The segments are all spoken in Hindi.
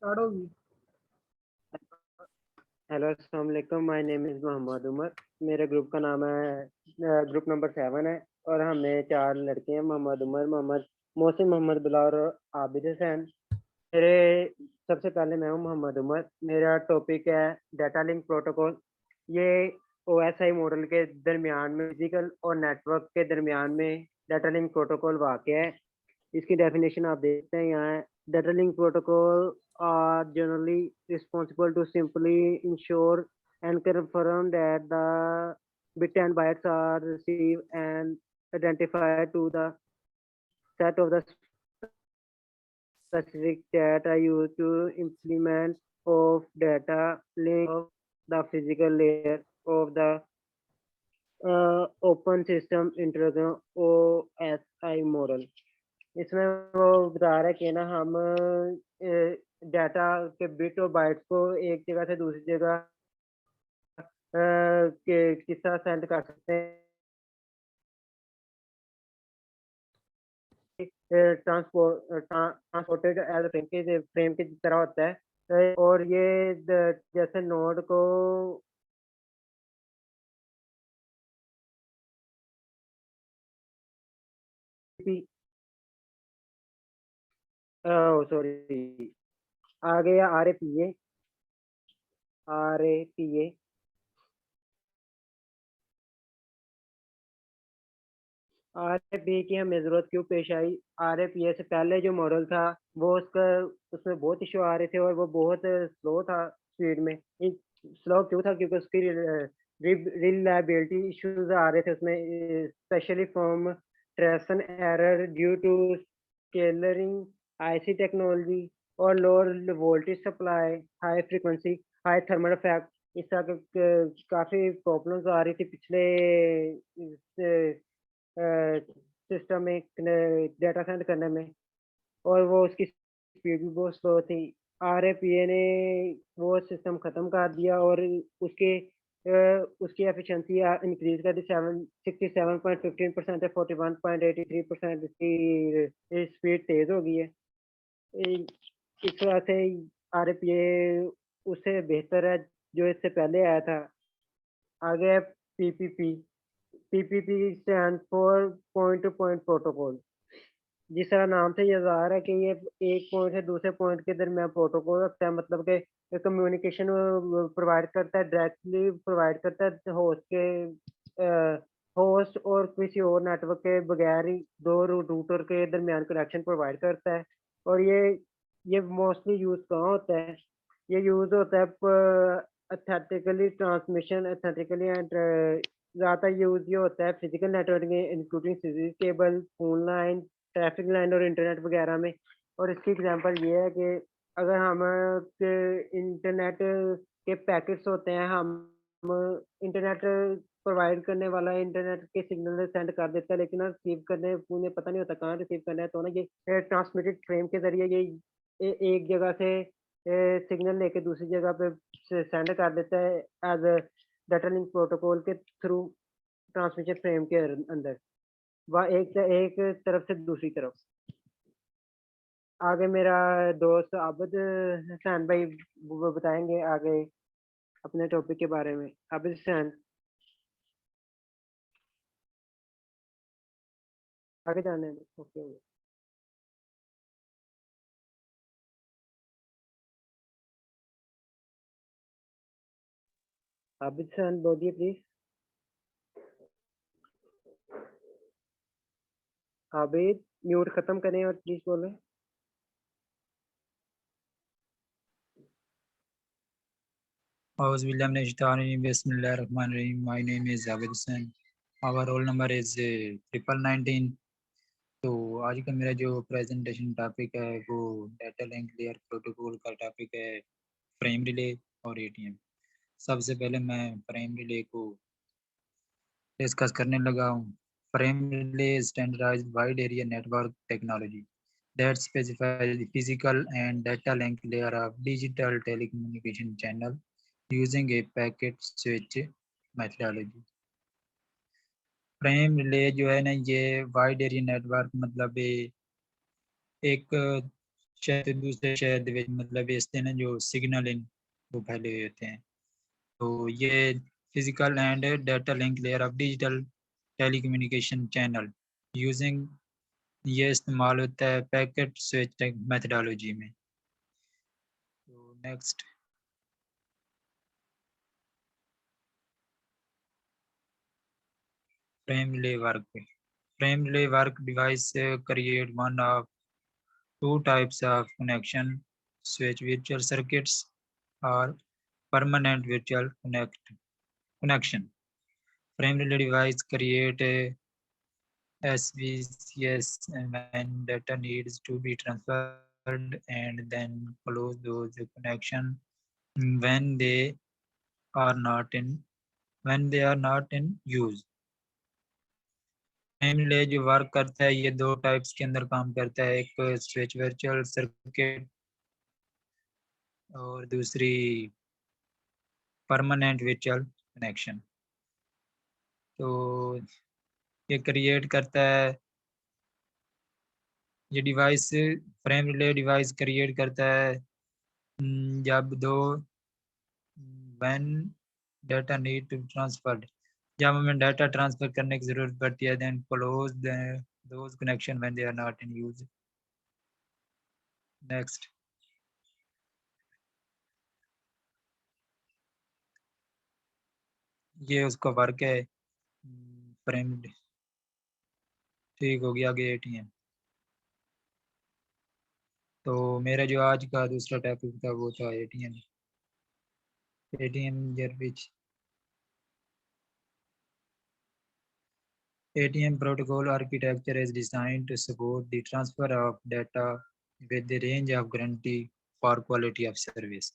स्टार्ट होगी। हेलो अस्सलाम वालेकुम, my name is Mohammad Umar. मेरे ग्रुप का नाम है ग्रुप नंबर 7 है और हमें 4 लड़के हैं, मोहम्मद उमर, मोहम्मद मोहसिन, मोहम्मद बिलाल और आबिद हुसैन। मेरे सबसे पहले मैं हूँ मोहम्मद उमर। मेरा टॉपिक है डाटा लिंक प्रोटोकॉल। ये ओएसआई मॉडल के दरमियान में फिजिकल और नेटवर्क के दरमियान में डाटा लिंक प्रोटोकॉल वाक़ है। इसकी डेफिनेशन आप देखते हैं यहाँ है। Data link protocol are generally responsible to simply ensure and confirm that the bit and bytes are received and identified to the set of the specific data used to implement of data link of the physical layer of the open system integration OSI model। इसमें वो बता रहा है कि ना हम डाटा के बिट और बाइट्स को एक जगह से दूसरी जगह के किस तरह सेंड कर सकते हैं। ट्रांसपोर्टेड एज फ्रेम की तरह होता है। और ये जैसे नोड को सॉरी आ गया आर ए पी ए। आरएपीए की हमें ज़रूरत क्यों पेश आई? आरएपीए से पहले जो मॉडल था वो उसमें बहुत इशू आ रहे थे और वो बहुत स्लो था स्पीड में। स्लो क्यों था? क्योंकि उसकी रिलायबिलिटी इश्यूज आ रहे थे उसमें, specially from traction error due to scaling IC technology और lower voltage supply, high frequency, high thermal effect. इस तरह के काफ़ी प्रॉब्लम्स आ रही थी पिछले सिस्टम में डाटा सेंड करने में, और वो उसकी स्पीड भी बहुत स्लो थी। आरएपीए ने वो सिस्टम ख़त्म कर दिया और उसकी एफिशिएंसी इंक्रीज कर दी। 67.15% है, 41.83% इसकी स्पीड तेज़ हो गई है। इस वजह से आरएपीए उससे बेहतर है जो इससे पहले आया था। आगे है PPP. PPP stand for point two point protocol. जिस तरह नाम से ये ज़ाहिर है कि ये एक पॉइंट से दूसरे पॉइंट के दरमियान प्रोटोकॉल रखता है, मतलब कि कम्युनिकेशन प्रोवाइड करता है, डायरेक्टली प्रोवाइड करता है होस्ट और किसी और नेटवर्क के बगैर ही दो रूटर के दरमियान कनेक्शन प्रोवाइड करता है। और ये मोस्टली यूज़ कहाँ होता है? ये यूज़ होता है एस्थेटिकली ट्रांसमिशन, एस्थेटिकली एंड ज़्यादातर यूज़ ये होता है फिजिकल नेटवर्क में, including series cable, phone line, traffic line और इंटरनेट वगैरह में। और इसकी एग्जांपल ये है कि अगर हम इंटरनेट के पैकेट्स होते हैं, हम इंटरनेट प्रोवाइड करने वाला इंटरनेट के सिग्नल सेंड कर देता है, लेकिन रिसीव करने उन्हें पता नहीं होता कहाँ रिसीव करना है। तो ना ये ट्रांसमिटेड फ्रेम के जरिए ये एक जगह से सिग्नल लेके दूसरी जगह पे सेंड कर देता है एज डाटा लिंक प्रोटोकॉल के थ्रू ट्रांसमिशन फ्रेम के अंदर, वह एक तरफ से दूसरी तरफ। आगे मेरा दोस्त आबिद हुसैन भाई वो बताएंगे आगे अपने टॉपिक के बारे में। आबिद हुसैन, आगे जाने दो। ओके। आबिद हुसैन बोलिए प्लीज। आबिद, म्यूट खत्म करें और प्लीज बोलें। Bismillahirrahmanirrahim. My name is Abid Hussain. Our roll number is 1919. तो आज का मेरा जो प्रेजेंटेशन टॉपिक है वो डाटा लिंक लेयर प्रोटोकॉल का टॉपिक है, फ्रेम रिले और एटीएम। सबसे पहले मैं फ्रेम रिले को डिस्कस करने लगा हूँ। Frame relay standardized wide area network technology that specifies the physical and data link layer of digital telecommunication channel using a packet switch methodology। Frame relay जो है ना, ये वाइड एरिया नेटवर्क मतलब एक शहर तो दूसरे शहर ਦੇ ਵਿੱਚ मतलब भेजते हैं ना जो सिग्नल इन वो फैले हुए होते हैं। तो ये physical and data link layer of digital telecommunication channel using ये इस्तेमाल होता है पैकेट स्विच मेथडोलॉजी में। तो next frame relay work. Frame relay work device create one of two types of connection, switch virtual circuits or permanent virtual connection. Frame relay device create a SVCS when data needs to be transferred and then close those connection when they are not in use. Frame relay जो वर्क करता है ये दो टाइप्स के अंदर काम करता है, एक स्विच वर्चुअल सर्किट और दूसरी परमानेंट वर्चुअल कनेक्शन। तो ये क्रिएट करता है, ये device frame relay device create करता है जब दो when data need to transferred, जब हमें डाटा ट्रांसफर करने की ज़रूरत पड़ती है, then close those connection when they are not in use. Next ये उसका वर्क है फ्रेम। ठीक हो गया, आगे एटीएम। तो मेरा जो आज का दूसरा टॉपिक था वो था एटीएम। एटीएम जर्विच ATM protocol architecture is designed to support the transfer of data with the range of guarantee for quality of service.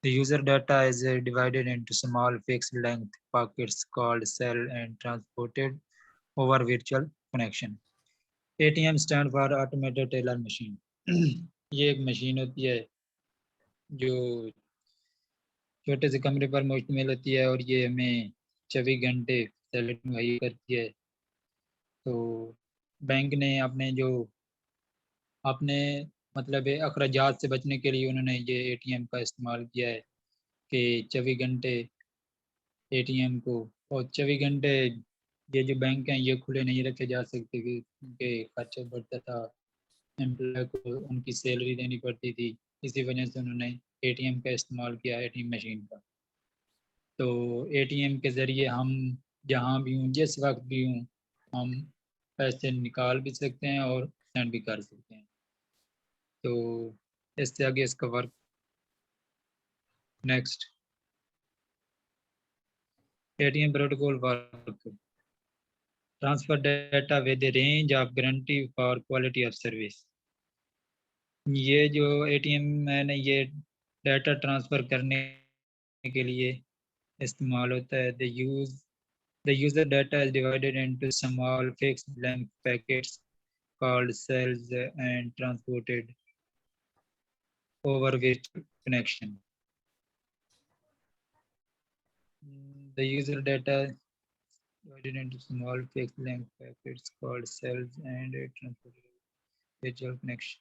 The user data is divided into small fixed length packets called cell and transported over virtual connection. ATM stand for automated teller machine. ये एक मशीन होती है जो छोटे से कमरे पर मुश्तमिल होती है और ये हमें 24 घंटे सैलरी मुहैया करती है। तो बैंक ने अपने मतलब अखराजात से बचने के लिए उन्होंने ये एटीएम का इस्तेमाल किया है कि 24 घंटे एटीएम को, और 24 घंटे ये जो बैंक हैं ये खुले नहीं रखे जा सकते कि उनके खर्चा बढ़ता था, एम्प्लॉय को उनकी सैलरी देनी पड़ती थी। इसी वजह से उन्होंने एटीएम का इस्तेमाल किया, एटीएम मशीन का। तो एटीएम के ज़रिए हम जहाँ भी हूँ जिस वक्त भी हूँ हम पैसे निकाल भी सकते हैं और सेंड भी कर सकते हैं। तो इससे आगे इसका work. Next ATM protocol work transfer data with a range of guarantee for quality of service। ये जो ATM है ना ये डाटा ट्रांसफ़र करने के लिए इस्तेमाल होता है। the user data is divided into small fixed length packets called cells and transported over virtual connection. The user data divided into small fixed length packets called cells and transported virtual connection.